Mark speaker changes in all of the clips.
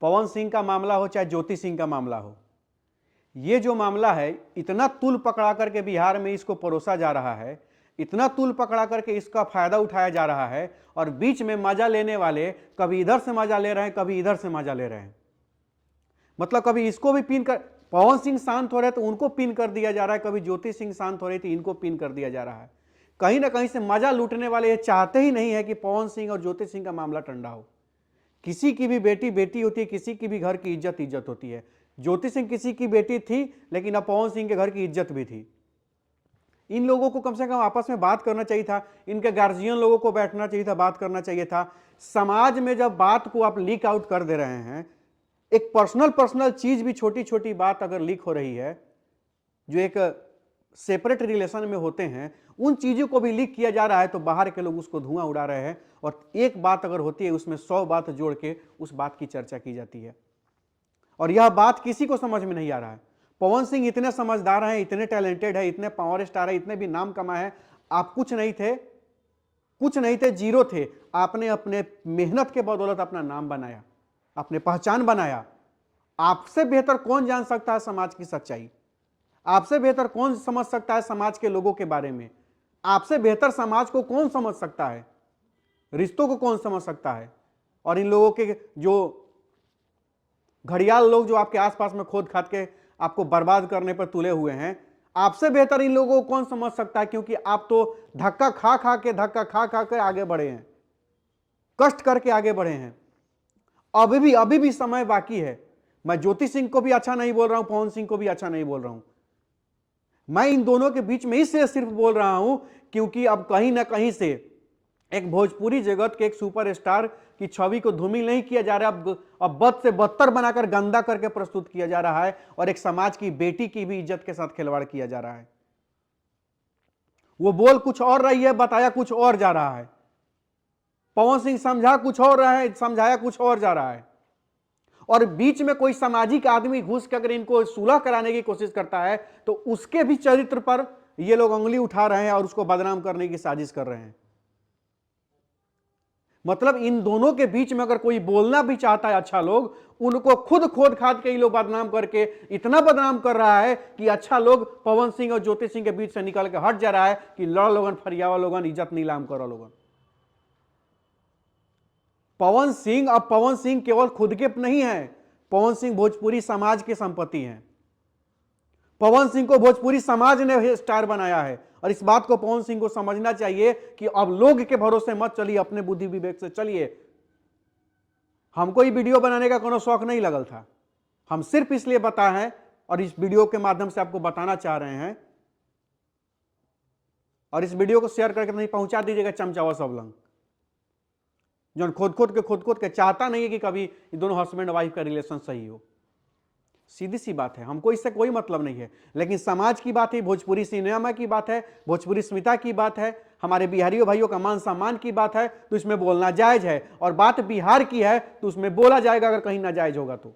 Speaker 1: पवन सिंह का मामला हो चाहे ज्योति सिंह का मामला हो, ये जो मामला है इतना तूल पकड़ा करके बिहार में इसको परोसा जा रहा है, इतना तूल पकड़ा करके इसका फायदा उठाया जा रहा है, और बीच में मजा लेने वाले कभी इधर से मजा ले रहे हैं, कभी इधर से मजा ले रहे हैं। मतलब कभी इसको भी पिन कर, पवन सिंह शांत हो रहे तो उनको पिन कर दिया जा रहा है, कभी ज्योति सिंह शांत हो रही थी इनको पिन कर दिया जा रहा है। कहीं ना कहीं से मजा लूटने वाले ये चाहते ही नहीं है कि पवन सिंह और ज्योति सिंह का मामला ठंडा हो। किसी की भी बेटी बेटी होती है, किसी की भी घर की इज्जत इज्जत होती है। ज्योति सिंह किसी की बेटी थी, लेकिन अब पवन सिंह के घर की इज्जत भी थी। इन लोगों को कम से कम आपस में बात करना चाहिए था, इनके गार्जियन लोगों को बैठना चाहिए था, बात करना चाहिए था। समाज में जब बात को आप लीक आउट कर दे रहे हैं, एक पर्सनल चीज भी, छोटी छोटी बात अगर लीक हो रही है, जो एक सेपरेट रिलेशन में होते हैं, उन चीजों को भी लीक किया जा रहा है, तो बाहर के लोग उसको धुआं उड़ा रहे हैं, और एक बात अगर होती है उसमें 100 बात जोड़ के उस बात की चर्चा की जाती है, और यह बात किसी को समझ में नहीं आ रहा है। पवन सिंह इतने समझदार हैं, इतने टैलेंटेड है, इतने पावर स्टार है, इतने भी नाम कमाए हैं। आप कुछ नहीं थे, जीरो थे। आपने अपने मेहनत के बदौलत अपना नाम बनाया, अपने पहचान बनाया। आपसे बेहतर कौन जान सकता है समाज की सच्चाई? आपसे बेहतर कौन समझ सकता है समाज के लोगों के बारे में? आपसे बेहतर समाज को कौन समझ सकता है? रिश्तों को कौन समझ सकता है? और इन लोगों के जो घड़ियाल लोग जो आपके आसपास में खोद खाद के आपको बर्बाद करने पर तुले हुए हैं, आपसे बेहतर इन लोगों को कौन समझ सकता है? क्योंकि आप तो धक्का खा के आगे बढ़े हैं, कष्ट करके आगे बढ़े हैं। अभी भी समय बाकी है। मैं ज्योति सिंह को भी अच्छा नहीं बोल रहा हूं, पवन सिंह को भी अच्छा नहीं बोल रहा हूं। मैं इन दोनों के बीच में इसलिए सिर्फ बोल रहा हूं क्योंकि अब कहीं ना कहीं से एक भोजपुरी जगत के एक सुपरस्टार की छवि को धूमिल नहीं किया जा रहा, अब बद से बदतर बनाकर गंदा करके प्रस्तुत किया जा रहा है, और एक समाज की बेटी की भी इज्जत के साथ खिलवाड़ किया जा रहा है। वो बोल कुछ और रही है, बताया कुछ और जा रहा है। पवन सिंह समझा कुछ और रहा है, समझाया कुछ और जा रहा है। और बीच में कोई सामाजिक आदमी घुस कर अगर इनको सुलह कराने की कोशिश करता है, तो उसके भी चरित्र पर ये लोग उंगली उठा रहे हैं और उसको बदनाम करने की साजिश कर रहे हैं। मतलब इन दोनों के बीच में अगर कोई बोलना भी चाहता है अच्छा लोग, उनको खुद खोद खाद के ये लोग बदनाम करके इतना बदनाम कर रहा है कि अच्छा लोग पवन सिंह और ज्योति सिंह के बीच से निकल के हट जा रहा है कि लड़ लोगन, फरियावा लोगन, इज्जत नीलाम करो लोगन। पवन सिंह अब पवन सिंह केवल खुद के नहीं है, पवन सिंह भोजपुरी समाज की संपत्ति है। पवन सिंह को भोजपुरी समाज ने स्टार बनाया है, और इस बात को पवन सिंह को समझना चाहिए कि अब लोग के भरोसे मत चलिए, अपने बुद्धि विवेक से चलिए। हमको ये वीडियो बनाने का कोनो शौक नहीं लगल था, हम सिर्फ इसलिए बताए हैं और इस वीडियो के माध्यम से आपको बताना चाह रहे हैं। और इस वीडियो को शेयर करके नहीं पहुंचा दीजिएगा चमचावा सब लंग, जो खोद के चाहता नहीं है कि कभी ये दोनों हस्बैंड वाइफ का रिलेशन सही हो। सीधी सी बात है, हमको इससे कोई मतलब नहीं है। लेकिन समाज की बात है, भोजपुरी सिनेमा की बात है, भोजपुरी स्मिता की बात है, हमारे बिहारियों भाइयों का मान सम्मान की बात है, तो इसमें बोलना जायज है। और बात बिहार की है तो उसमें बोला जाएगा, अगर कहीं नाजायज होगा तो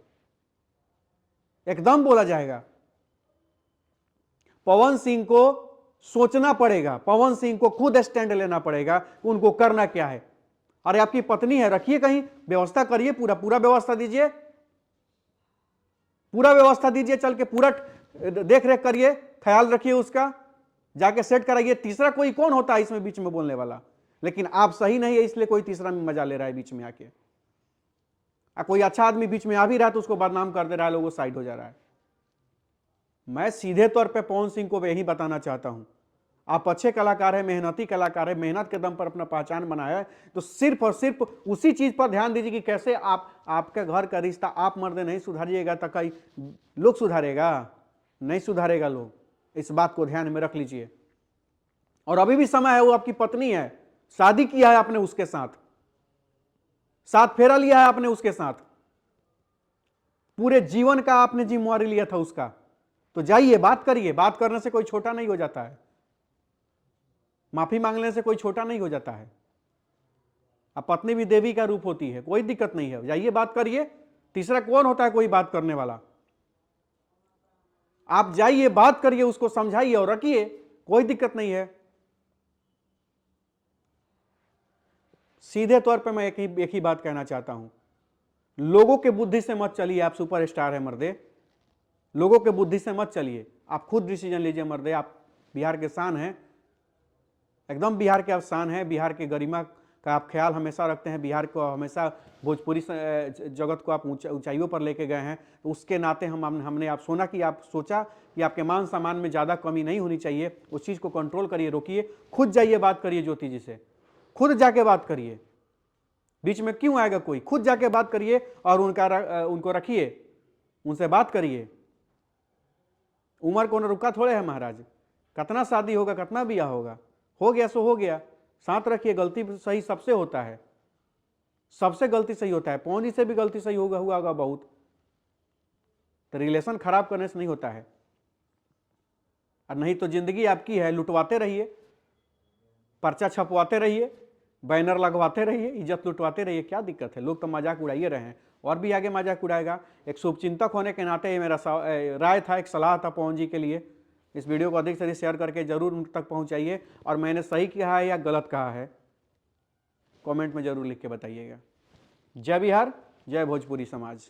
Speaker 1: एकदम बोला जाएगा। पवन सिंह को सोचना पड़ेगा, पवन सिंह को खुद स्टैंड लेना पड़ेगा, उनको करना क्या है। अरे आपकी पत्नी है, रखिए कहीं, व्यवस्था करिए, पूरा व्यवस्था दीजिए, पूरा व्यवस्था दीजिए, चल के पूरा देख रेख करिए, ख्याल रखिए उसका, जाके सेट कराइए। तीसरा कोई कौन होता है इसमें बीच में बोलने वाला? लेकिन आप सही नहीं है, इसलिए कोई तीसरा में मजा ले रहा है बीच में आके। कोई अच्छा आदमी बीच में आ भी रहा है तो उसको बदनाम कर दे रहा है, लोगों साइड हो जा रहा है। मैं सीधे तौर पे पवन सिंह को यही बताना चाहता हूं, आप अच्छे कलाकार है, मेहनती कलाकार है, मेहनत के दम पर अपना पहचान बनाया है, तो सिर्फ और सिर्फ उसी चीज पर ध्यान दीजिए कि कैसे आपके घर का रिश्ता आप मर्द नहीं सुधारिएगा तो कई लोग सुधारेगा? नहीं सुधारेगा लोग, इस बात को ध्यान में रख लीजिए। और अभी भी समय है, वो आपकी पत्नी है, शादी किया है आपने उसके साथ, साथ फेरा लिया है आपने उसके साथ, पूरे जीवन का आपने जिम्मेवारी लिया था उसका, तो जाइए बात करिए। बात करने से कोई छोटा नहीं हो जाता है, माफी मांगने से कोई छोटा नहीं हो जाता है। अब पत्नी भी देवी का रूप होती है, कोई दिक्कत नहीं है, जाइए बात करिए। तीसरा कौन होता है कोई बात करने वाला? आप जाइए बात करिए, उसको समझाइए और रखिए, कोई दिक्कत नहीं है। सीधे तौर पे मैं एक ही बात कहना चाहता हूं, लोगों के बुद्धि से मत चलिए, आप सुपरस्टार है मर्दे, लोगों के बुद्धि से मत चलिए, आप खुद डिसीजन लीजिए मर्दे। आप बिहार के शान हैं, एकदम बिहार के आप शान हैं, बिहार की गरिमा का आप ख्याल हमेशा रखते हैं, बिहार को हमेशा भोजपुरी जगत को आप ऊंचाइयों पर लेके गए हैं। तो उसके नाते हमने आप सोचा कि आपके मान सम्मान में ज़्यादा कमी नहीं होनी चाहिए। उस चीज़ को कंट्रोल करिए, रोकिए, खुद जाइए बात करिए ज्योति जी से, खुद जाके बात करिए, बीच में क्यों आएगा कोई? खुद जाके बात करिए और उनको रखिए, उनसे बात करिए। उम्र को न रुका थोड़े है महाराज, कितना शादी होगा, कितना ब्याह होगा, हो गया सो हो गया। साथ रखिए, गलती सही सबसे होता है, सबसे गलती सही होता है, पौनी से भी गलती सही हुआ होगा बहुत। तो रिलेशन खराब करने से नहीं होता है, और नहीं तो जिंदगी आपकी है, लुटवाते रहिए, पर्चा छपवाते रहिए, बैनर लगवाते रहिए, इज्जत लुटवाते रहिए, क्या दिक्कत है? लोग तो मजाक उड़ाइए रहे हैं और भी आगे मजाक उड़ाएगा। एक शुभचिंतक होने के नाते ये मेरा राय था, एक सलाह था पवन जी के लिए। इस वीडियो को अधिक से अधिक शेयर करके जरूर उन तक पहुंचाइए, और मैंने सही कहा है या गलत कहा है कमेंट में जरूर लिख के बताइएगा। जय बिहार, जय भोजपुरी समाज।